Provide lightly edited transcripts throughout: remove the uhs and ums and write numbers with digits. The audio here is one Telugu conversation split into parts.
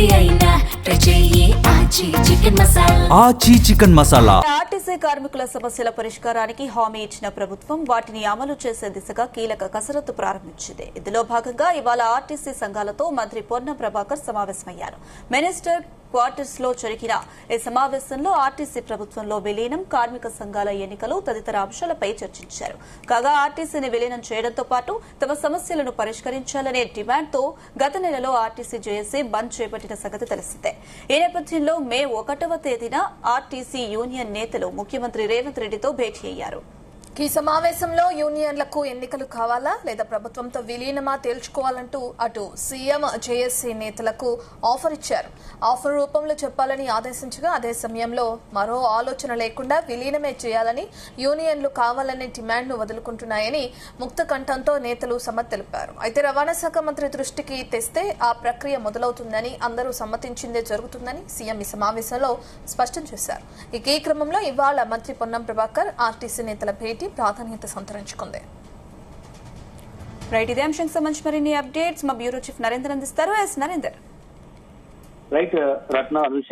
ఆచి చికెన్ మసాలా. ఆర్టీసీ కార్మికుల సమస్యల పరిష్కారానికి హామీ ఇచ్చిన ప్రభుత్వం వాటిని అమలు చేసే దిశగా కీలక కసరత్తు ప్రారంభించింది. ఇందులో భాగంగా ఇవాళ ఆర్టీసీ సంఘాలతో మంత్రి పొన్నం ప్రభాకర్ సమావేశమయ్యారు. మినిస్టర్ క్వార్టర్స్ లో జరిగిన ఈ సమావేశంలో ఆర్టీసీ ప్రభుత్వంలో విలీనం, కార్మిక సంఘాల ఎన్నికలు తదితర అంశాలపై చర్చించారు. కాగా ఆర్టీసీని విలీనం చేయడంతో పాటు తమ సమస్యలను పరిష్కరించాలనే డిమాండ్తో గత నెలలో ఆర్టీసీ జేఏసీ బంద్ చేపట్టిన సంగతి తెలిసిందే. ఈ నేపథ్యంలో మే 1వ తేదీన ఆర్టీసీ యూనియన్ నేతలు ముఖ్యమంత్రి రేవంత్ రెడ్డితో భేటీ అయ్యారు. ఈ సమావేశంలో యూనియన్లకు ఎన్నికలు కావాలా లేదా ప్రభుత్వంతో విలీనమా తేల్చుకోవాలంటూ అటు సీఎం జేఏసీ నేతలకు ఆఫర్ ఇచ్చారు. ఆఫర్ రూపంలో చెప్పాలని ఆదేశించగా అదే సమయంలో మరో ఆలోచన లేకుండా విలీనమే చేయాలని యూనియన్లు కావాలనే డిమాండ్ను వదులుకుంటున్నాయని ముక్త కంఠంతో నేతలు సమ్మతి తెలిపారు. అయితే రవాణా శాఖ మంత్రి దృష్టికి తెస్తే ఆ ప్రక్రియ మొదలవుతుందని, అందరూ సమ్మతించిందే జరుగుతుందని సీఎం ఈ సమావేశంలో స్పష్టం చేశారు. ఈ క్రమంలో ఇవాళ మంత్రి పొన్నం ప్రభాకర్ ఆర్టీసీ నేతల భేటీ ప్రాధాన్యత సంతరించుకుంది. రైట్, ఇదే అంశానికి సంబంధించి మరిన్ని అప్డేట్స్ మా బ్యూరో చీఫ్ నరేందర్ అందిస్తారు. నరేందర్. రైట్ రత్న, అనుష,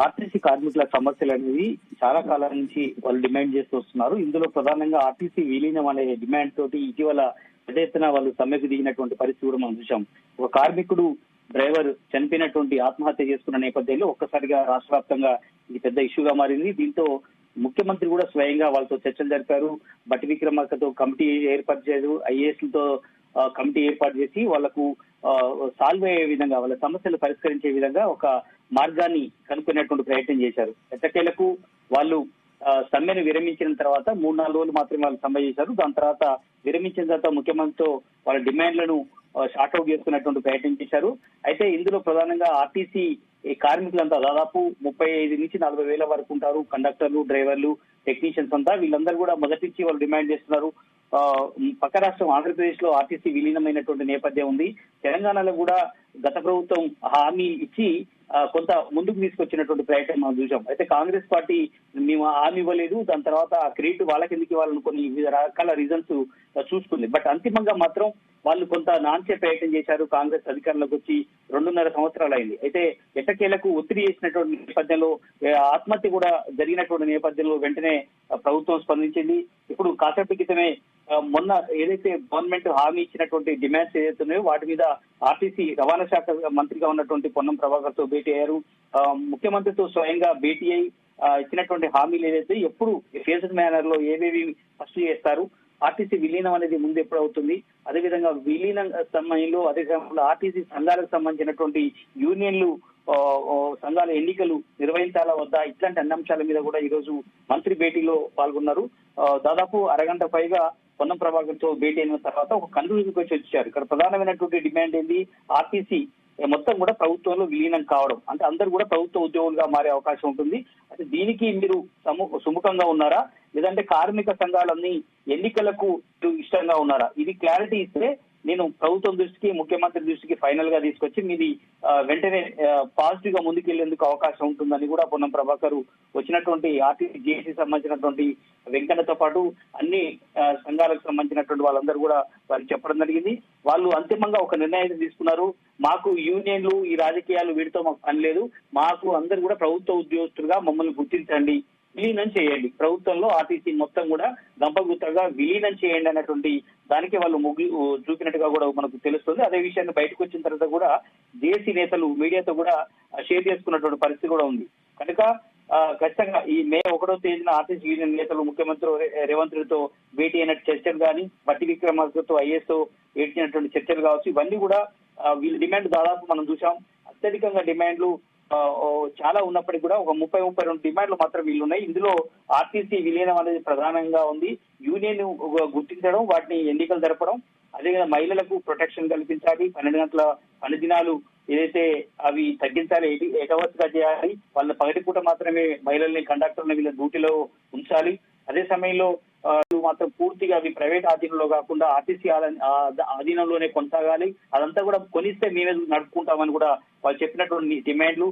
ఆర్టీసీ కార్మికుల సమస్యలు అనేవి చాలా కాలం నుంచి వాళ్ళు డిమాండ్ చేస్తూ వస్తున్నారు. ఇందులో ప్రధానంగా ఆర్టీసీ విలీనం అనే డిమాండ్ తోటి ఇటీవల పెద్ద ఎత్తున వాళ్ళు సమ్మెకు దిగినటువంటి పరిస్థితి కూడా మనం చూసాం. ఒక కార్మికుడు డ్రైవర్ చనిపోయినటువంటి ఆత్మహత్య చేసుకున్న నేపథ్యంలో ఒక్కసారిగా రాష్ట్ర వ్యాప్తంగా ఇది పెద్ద ఇష్యూగా మారింది. దీంతో ముఖ్యమంత్రి కూడా స్వయంగా వాళ్ళతో చర్చలు జరిపారు. బట్టి విక్రమార్కతో కమిటీ ఏర్పాటు చేశారు. ఐఏఎస్లతో కమిటీ ఏర్పాటు చేసి వాళ్లకు సాల్వ్ అయ్యే విధంగా, వాళ్ళ సమస్యలు పరిష్కరించే విధంగా ఒక మార్గాన్ని కనుక్కునేటువంటి ప్రయత్నం చేశారు. ఎట్టకేలకు వాళ్ళు సమ్మెను విరమించిన తర్వాత 3-4 రోజులు మాత్రమే వాళ్ళు సమ్మె చేశారు. దాని తర్వాత విరమించిన తర్వాత ముఖ్యమంత్రితో వాళ్ళ డిమాండ్లను షార్ట్అవుట్ చేసుకున్నటువంటి ప్రయత్నం చేశారు. అయితే ఇందులో ప్రధానంగా ఆర్టీసీ కార్మికులంతా దాదాపు 35 నుంచి 40 వేల వరకు ఉంటారు. కండక్టర్లు, డ్రైవర్లు, టెక్నీషియన్స్ అంతా వీళ్ళందరూ కూడా మొదటి నుంచి వాళ్ళు డిమాండ్ చేస్తున్నారు. పక్క రాష్ట్రం ఆంధ్రప్రదేశ్ లో ఆర్టీసీ విలీనమైనటువంటి నేపథ్యం ఉంది. తెలంగాణలో కూడా గత ప్రభుత్వం హామీ ఇచ్చి కొంత ముందుకు తీసుకొచ్చినటువంటి ప్రయత్నం మనం చూసాం. అయితే కాంగ్రెస్ పార్టీ మేము హామీ ఇవ్వలేదు, దాని తర్వాత ఆ క్రెడిట్ వాళ్ళకి ఎందుకు ఇవ్వాలనుకుని వివిధ రకాల రీజన్స్ చూసుకుంది. బట్ అంతిమంగా మాత్రం వాళ్ళు కొంత నాన్సే ప్రయత్నం చేశారు. కాంగ్రెస్ అధికారంలోకి వచ్చి 2.5 సంవత్సరాలు అయింది. అయితే ఎట్టకేలకు ఒత్తిడి చేసినటువంటి నేపథ్యంలో, ఆత్మహత్య కూడా జరిగినటువంటి నేపథ్యంలో వెంటనే ప్రభుత్వం స్పందించింది. ఇప్పుడు కాసేపటి క్రితమే మొన్న ఏదైతే గవర్నమెంట్ హామీ ఇచ్చినటువంటి డిమాండ్స్ ఏదైతే ఉన్నాయో వాటి మీద ఆర్టీసీ రవాణా శాఖ మంత్రిగా ఉన్నటువంటి పొన్నం ప్రభాకర్ తో భేటీ అయ్యారు. ముఖ్యమంత్రితో స్వయంగా భేటీ అయి ఇచ్చినటువంటి హామీలు ఏదైతే ఎప్పుడు ఫేజ్డ్ మేనర్ లో ఏవేవి ఫస్ట్ చేస్తారు, ఆర్టీసీ విలీనం అనేది ముందు ఎప్పుడు అవుతుంది, అదేవిధంగా విలీనం సమయంలో అదే సమయంలో ఆర్టీసీ సంఘాలకు సంబంధించినటువంటి యూనియన్లు సంఘాల ఎన్నికలు నిర్వహించాలా వద్దా, ఇట్లాంటి అన్ని అంశాల మీద కూడా ఈ రోజు మంత్రి భేటీలో పాల్గొన్నారు. దాదాపు అరగంట పైగా పొన్నం ప్రభాకర్ తో భేటీ అయిన తర్వాత ఒక కన్క్లూజన్కి వచ్చారు. ఇక్కడ ప్రధానమైనటువంటి డిమాండ్ ఏంది, ఆర్టీసీ మొత్తం కూడా ప్రభుత్వంలో విలీనం కావడం, అంటే అందరూ కూడా ప్రభుత్వ ఉద్యోగులుగా మారే అవకాశం ఉంటుంది. అంటే దీనికి మీరు సుముఖంగా ఉన్నారా, లేదంటే కార్మిక సంఘాలన్నీ ఎన్నికలకు ఇష్టంగా ఉన్నారా? ఇది క్లారిటీ ఇస్తే నేను ప్రభుత్వం దృష్టికి, ముఖ్యమంత్రి దృష్టికి ఫైనల్ గా తీసుకొచ్చి మీది వెంటనే పాజిటివ్ గా ముందుకెళ్లేందుకు అవకాశం ఉంటుందని కూడా పొన్నం ప్రభాకర్ వచ్చినటువంటి ఆర్టీసీ జేఏసీ సంబంధించినటువంటి వెంకన్నతో పాటు అన్ని సంఘాలకు సంబంధించినటువంటి వాళ్ళందరూ కూడా వారికి చెప్పడం జరిగింది. వాళ్ళు అంతిమంగా ఒక నిర్ణయం తీసుకున్నారు. మాకు యూనియన్లు, ఈ రాజకీయాలు వీటితో మాకు పని లేదు, మాకు అందరూ కూడా ప్రభుత్వ ఉద్యోగస్తులుగా మమ్మల్ని గుర్తించండి, విలీనం చేయండి, ప్రభుత్వంలో ఆర్టీసీ మొత్తం కూడా గంపగుత్తగా విలీనం చేయండి అన్నటువంటి దానికి వాళ్ళు చూపినట్టుగా కూడా మనకు తెలుస్తుంది. అదే విషయాన్ని బయటకు వచ్చిన తర్వాత కూడా జేఏసీ నేతలు మీడియాతో కూడా షేర్ చేసుకున్నటువంటి పరిస్థితి కూడా ఉంది. కనుక ఖచ్చితంగా ఈ మే 1వ తేదీన ఆర్టీసీ యూనియన్ నేతలు ముఖ్యమంత్రి రేవంత్ రెడ్డితో భేటీ అయినట్టు చర్చలు కానీ, బట్టి విక్రమార్కతో ఐఏఎస్ తో ఏడ్చినటువంటి చర్చలు కావచ్చు, ఇవన్నీ కూడా వీళ్ళ డిమాండ్ దాదాపు మనం చూసాం. అత్యధికంగా డిమాండ్లు చాలా ఉన్నప్పటికీ కూడా ఒక 30-32 డిమాండ్లు మాత్రం వీళ్ళు ఉన్నాయి. ఇందులో ఆర్టీసీ విలీనం అనేది ప్రధానంగా ఉంది. యూనియన్ గుర్తించడం, వాటిని ఎన్నికలు జరపడం, అదేవిధంగా మహిళలకు ప్రొటెక్షన్ కల్పించాలి, 12 గంటల పని దినాలు ఏదైతే అవి తగ్గించాలి, 8 hours గా చేయాలి, వాళ్ళ పగటిపూట మాత్రమే మహిళల్ని, కండక్టర్ని వీళ్ళ డ్యూటీలో ఉంచాలి. అదే సమయంలో మాత్రం పూర్తిగా అవి ప్రైవేట్ ఆధీనంలో కాకుండా ఆర్టీసీ ఆధీనంలోనే కొనసాగాలి. అదంతా కూడా కొనిస్తే మేమే నడుపుకుంటామని కూడా వాళ్ళు చెప్పినటువంటి డిమాండ్లు,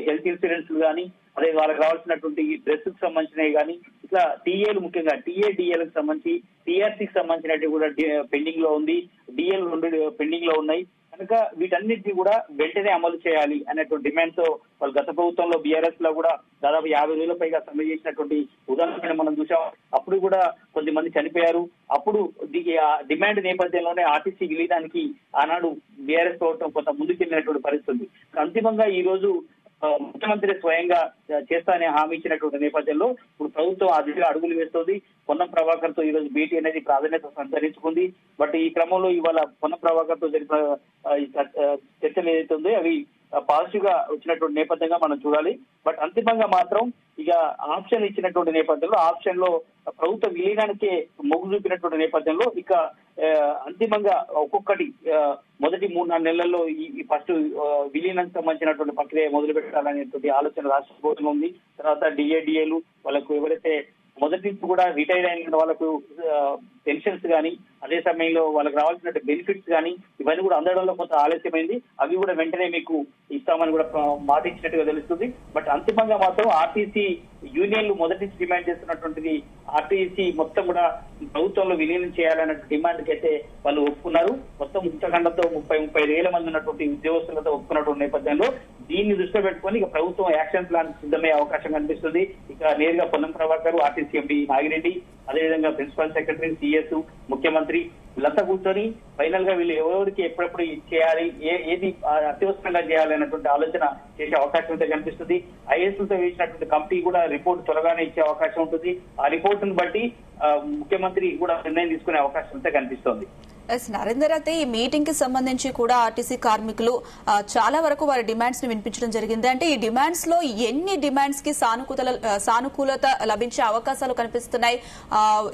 హెల్త్ ఇన్సూరెన్స్ కానీ, అదే వాళ్ళకి రావాల్సినటువంటి డ్రెస్ కు సంబంధించినవి కానీ, ఇట్లా టీఏలు ముఖ్యంగా టీఏడిఎల్కి సంబంధించి, టీఆర్సీకి సంబంధించినట్టు కూడా పెండింగ్ లో ఉంది, డిఎల్ 2 పెండింగ్ లో ఉన్నాయి. కనుక వీటన్నిటిని కూడా వెంటనే అమలు చేయాలి అనేటువంటి డిమాండ్ తో వాళ్ళు గత ప్రభుత్వంలో బీఆర్ఎస్ లో కూడా దాదాపు 50,000 పైగా సమ్మె చేసినటువంటి ఉదాహరణ మనం చూసాం. అప్పుడు కూడా కొద్దిమంది చనిపోయారు. అప్పుడు డిమాండ్ నేపథ్యంలోనే ఆర్టీసీ విలీనానికి ఆనాడు బీఆర్ఎస్ ప్రభుత్వం కొంత ముందుకెళ్లినటువంటి పరిస్థితి. అంతిమంగా ఈ రోజు ముఖ్యమంత్రి స్వయంగా చేస్తానని హామీ ఇచ్చినటువంటి నేపథ్యంలో ఇప్పుడు ప్రభుత్వం ఆ దిశగా అడుగులు వేస్తోంది. పొన్నం ప్రభాకర్ తో ఈ రోజు భేటీ అనేది ప్రాధాన్యత సంతరించుకుంది. బట్ ఈ క్రమంలో ఇవాళ పొన్నం ప్రభాకర్ తో జరిపిన చర్చలు ఏదైతే ఉందో అవి పాజిటివ్ గా వచ్చినటువంటి నేపథ్యంగా మనం చూడాలి. బట్ అంతిమంగా మాత్రం ఇక ఆప్షన్ ఇచ్చినటువంటి నేపథ్యంలో ఆప్షన్ లో ప్రభుత్వ విలీనానికే మొగ్గు చూపినటువంటి నేపథ్యంలో ఇక అంతిమంగా ఒక్కొక్కటి మొదటి 3-4 నెలల్లో ఈ ఫస్ట్ విలీనానికి సంబంధించినటువంటి ప్రక్రియ మొదలు పెట్టాలనేటువంటి ఆలోచన రాష్ట్ర ప్రభుత్వం ఉంది. తర్వాత డిఏలు వాళ్ళకు ఎవరైతే మొదటి నుంచి కూడా రిటైర్ అయిన వాళ్ళకు పెన్షన్స్ కానీ అదే సమయంలో వాళ్ళకి రావాల్సిన బెనిఫిట్స్ కానీ ఇవన్నీ కూడా అందడంలో కొంత ఆలస్యమైంది. అవి కూడా వెంటనే మీకు ఇస్తామని కూడా మాట ఇచ్చినట్టుగా తెలుస్తుంది. బట్ అంతిమంగా మాత్రం ఆర్టీసీ యూనియన్లు మొదటి నుంచి డిమాండ్ చేస్తున్నటువంటిది ఆర్టీసీ మొత్తం కూడా ప్రభుత్వంలో విలీనం చేయాలన్న డిమాండ్కి అయితే వాళ్ళు ఒప్పుకున్నారు. మొత్తం ఉత్తరాఖండతో 35,000 మంది ఉన్నటువంటి ఉద్యోగస్తులతో ఒప్పుకున్నటువంటి నేపథ్యంలో దీన్ని దృష్టిలో పెట్టుకుని ఇక ప్రభుత్వం యాక్షన్ ప్లాన్ సిద్ధమయ్యే అవకాశం కనిపిస్తుంది. ఇక నేరుగా పొన్నం ప్రభాకర్, ఆర్టీసీ ఎంపీ నాగిరెడ్డి, అదేవిధంగా ప్రిన్సిపల్ సెక్రటరీ, సిఎస్, ముఖ్యమంత్రి వీళ్ళంతా కూర్చొని ఫైనల్ గా వీళ్ళు ఎవరికి ఎప్పుడెప్పుడు చేయాలి, ఏది అత్యవసరంగా చేయాలి అన్నటువంటి ఆలోచన చేసే అవకాశం అయితే కనిపిస్తుంది. ఐఏఎస్లతో వేసినటువంటి కమిటీ కూడా రిపోర్ట్ త్వరగానే ఇచ్చే అవకాశం ఉంటుంది. ఆ రిపోర్ట్ ను బట్టి ముఖ్యమంత్రి కూడా నిర్ణయం తీసుకునే అవకాశం అయితే కనిపిస్తోంది. నరేందర్, అయితే ఈ మీటింగ్ కి సంబంధించి కూడా ఆర్టీసీ కార్మికులు చాలా వరకు వారి డిమాండ్స్ ని వినిపించడం జరిగింది. అంటే ఈ డిమాండ్స్ లో ఎన్ని డిమాండ్స్ కి సానుకూలత లభించే అవకాశాలు కనిపిస్తున్నాయి?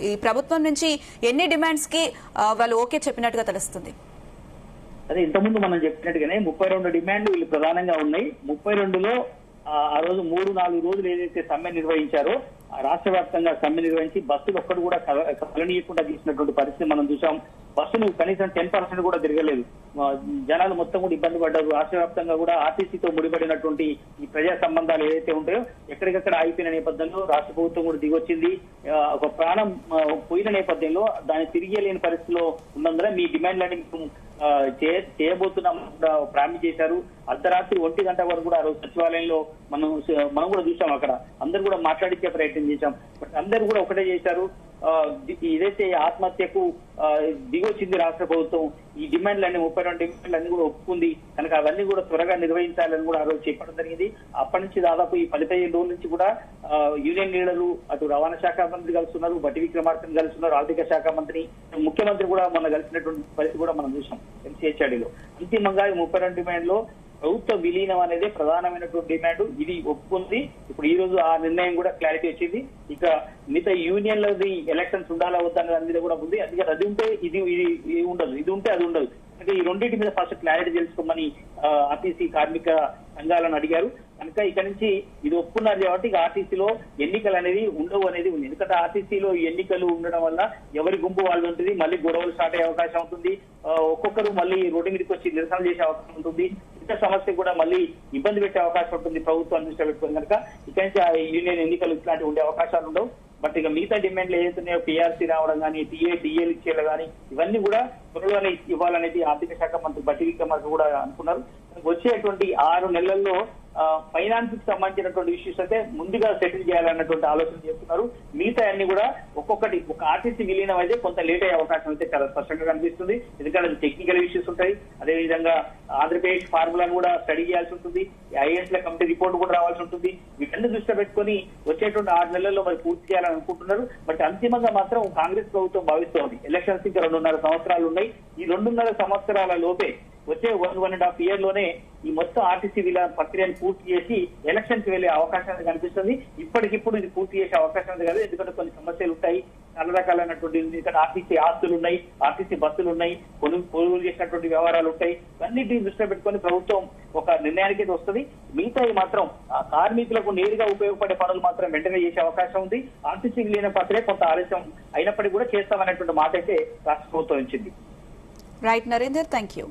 ఈ ప్రభుత్వం నుంచి ఎన్ని డిమాండ్స్ కి వాళ్ళు ఓకే చెప్పినట్టుగా తెలుస్తుంది? అదే ఇంతకుముందు మనం చెప్పినట్టుగానే 32 డిమాండ్లు వీళ్ళు ప్రధానంగా ఉన్నాయి. 32లో ఆ రోజు 3-4 రోజులు ఏదైతే సమ్మె నిర్వహించారో రాష్ట్ర వ్యాప్తంగా సమ్మె నిర్వహించి బస్సులు ఒక్కడు కూడా కలనీయకుండా తీసినటువంటి పరిస్థితి మనం చూసాం. బస్సులు కనీసం 10% కూడా తిరగలేదు. జనాలు మొత్తం కూడా ఇబ్బంది పడ్డారు. రాష్ట్ర వ్యాప్తంగా కూడా ఆర్టీసీతో ముడిపడినటువంటి ఈ ప్రజా సంబంధాలు ఏదైతే ఉంటాయో ఎక్కడికక్కడ ఆగిపోయిన నేపథ్యంలో రాష్ట్ర ప్రభుత్వం కూడా దిగొచ్చింది. ఒక ప్రాణం పోయిన నేపథ్యంలో దాన్ని తిరిగేలేని పరిస్థితిలో ఉన్నందున మీ డిమాండ్లని చేయబోతున్నాం ప్రారంభం చేశారు. అర్ధరాత్రి 1 గంట వరకు కూడా ఆ రోజు సచివాలయంలో మనం కూడా చూసాం. అక్కడ అందరు కూడా మాట్లాడించే ప్రయత్నం చేశాం. బట్ అందరు కూడా ఒకటే చేశారు, ఏదైతే ఆత్మహత్యకు దిగొచ్చింది రాష్ట్ర ప్రభుత్వం, ఈ డిమాండ్లన్నీ 32 డిమాండ్లన్నీ కూడా ఒప్పుకుంది కనుక అవన్నీ కూడా త్వరగా నిర్వహించాలని కూడా ఆ రోజు చెప్పడం జరిగింది. అప్పటి నుంచి దాదాపు ఈ 15 రోజుల నుంచి కూడా యూనియన్ లీడర్లు అటు రవాణా శాఖ మంత్రి కలుస్తున్నారు, బట్టి విక్రమార్కని కలుస్తున్నారు, ఆర్థిక శాఖ మంత్రి, ముఖ్యమంత్రి కూడా మొన్న కలిసినటువంటి పరిస్థితి కూడా మనం చూసాం ఎంసీహెచ్ఆర్డీలో. అంతిమంగా ఈ 32 డిమాండ్లో ప్రభుత్వ విలీనం అనేది ప్రధానమైనటువంటి డిమాండ్. ఇది ఒప్పుకుంది. ఇప్పుడు ఈ రోజు ఆ నిర్ణయం కూడా క్లారిటీ వచ్చింది. ఇక మిగతా యూనియన్లది ఎలక్షన్స్ ఉండాలా వద్దా దాని మీద కూడా ఉంది. అందుకని అది ఉంటే ఇది ఉండదు, ఇది ఉంటే అది ఉండదు. అంటే ఈ రెండింటి మీద ఫస్ట్ క్లారిటీ తెలుసుకోమని ఆర్టీసీ కార్మిక సంఘాలను అడిగారు. కనుక ఇక నుంచి ఇది ఒప్పుకున్నారు కాబట్టి ఇక ఆర్టీసీలో ఎన్నికలు అనేది ఉండవు అనేది ఉంది. ఎందుకంటే ఆర్టీసీలో ఎన్నికలు ఉండడం వల్ల ఎవరి గుంపు వాళ్ళు ఉంటుంది, మళ్ళీ గొడవలు స్టార్ట్ అయ్యే అవకాశం ఉంటుంది. ఒక్కొక్కరు మళ్ళీ రోడ్డు మీదకి వచ్చి నిరసన చేసే అవకాశం ఉంటుంది. ఇతర సమస్య కూడా మళ్ళీ ఇబ్బంది పెట్టే అవకాశం ఉంటుంది ప్రభుత్వాన్ని దృష్టిలో పెట్టుకుని. కనుక ఇక నుంచి ఆ యూనియన్ ఎన్నికలు ఇట్లాంటివి ఉండే అవకాశాలు ఉండవు. బట్ ఇక మిగతా డిమాండ్లు ఏదైతున్నాయో పిఆర్సీ రావడం కానీ, డిఏలు ఇచ్చేలా కానీ ఇవన్నీ కూడా త్వరలోనే ఇవ్వాలనేది ఆర్థిక శాఖ మంత్రి బట్టి విక్రమార్క కూడా అనుకున్నారు. వచ్చేటువంటి 6 నెలల్లో ఫైనాన్స్ కి సంబంధించినటువంటి ఇష్యూస్ అయితే ముందుగా సెటిల్ చేయాలన్నటువంటి ఆలోచన చేస్తున్నారు. మిగతా అన్ని కూడా ఒక్కొక్కటి ఒక ఆర్టీసీ విలీనం అయితే కొంత లేట్ అయ్యే అవకాశం అయితే చాలా స్పష్టంగా కనిపిస్తుంది. ఎందుకంటే టెక్నికల్ ఇష్యూస్ ఉంటాయి. అదేవిధంగా ఆంధ్రప్రదేశ్ ఫార్ములాను కూడా స్టడీ చేయాల్సి ఉంటుంది. ఐఏఎస్ ల కమిటీ రిపోర్ట్ కూడా రావాల్సి ఉంటుంది. వీటన్ని దృష్టిలో పెట్టుకుని వచ్చేటువంటి 6 నెలల్లో మరి పూర్తి చేయాలని అనుకుంటున్నారు. బట్ అంతిమంగా మాత్రం కాంగ్రెస్ ప్రభుత్వం భావిస్తోంది ఎలక్షన్స్ ఇంకా 2.5 సంవత్సరాలు ఉన్నాయి. ఈ 2.5 సంవత్సరాల లోపే వచ్చే 1.5 year లోనే ఈ మొత్తం ఆర్టీసీ విలీన ప్రక్రియను పూర్తి చేసి ఎలక్షన్ కి వెళ్లే అవకాశం కనిపిస్తుంది. ఇప్పటికిప్పుడు ఇది పూర్తి చేసే అవకాశం కాదు. ఎందుకంటే కొన్ని సమస్యలు ఉంటాయి, చాలా రకాలైనటువంటి ఇక్కడ ఆర్టీసీ ఆస్తులు ఉన్నాయి, ఆర్టీసీ బస్సులు ఉన్నాయి, కొనుగోలు చేసినటువంటి వ్యవహారాలు ఉంటాయి. అన్నింటినీ దృష్టిలో పెట్టుకుని ప్రభుత్వం ఒక నిర్ణయానికి వస్తుంది. మిగతాయి మాత్రం కార్మికులకు నేరుగా ఉపయోగపడే పనులు మాత్రం వెంటనే చేసే అవకాశం ఉంది. ఆర్టీసీ విలీన ప్రక్రియ కొంత ఆలస్యం అయినప్పటికీ కూడా చేస్తామనేటువంటి మాట అయితే రాష్ట్ర ప్రభుత్వం ఇచ్చింది. Right Narender, thank you.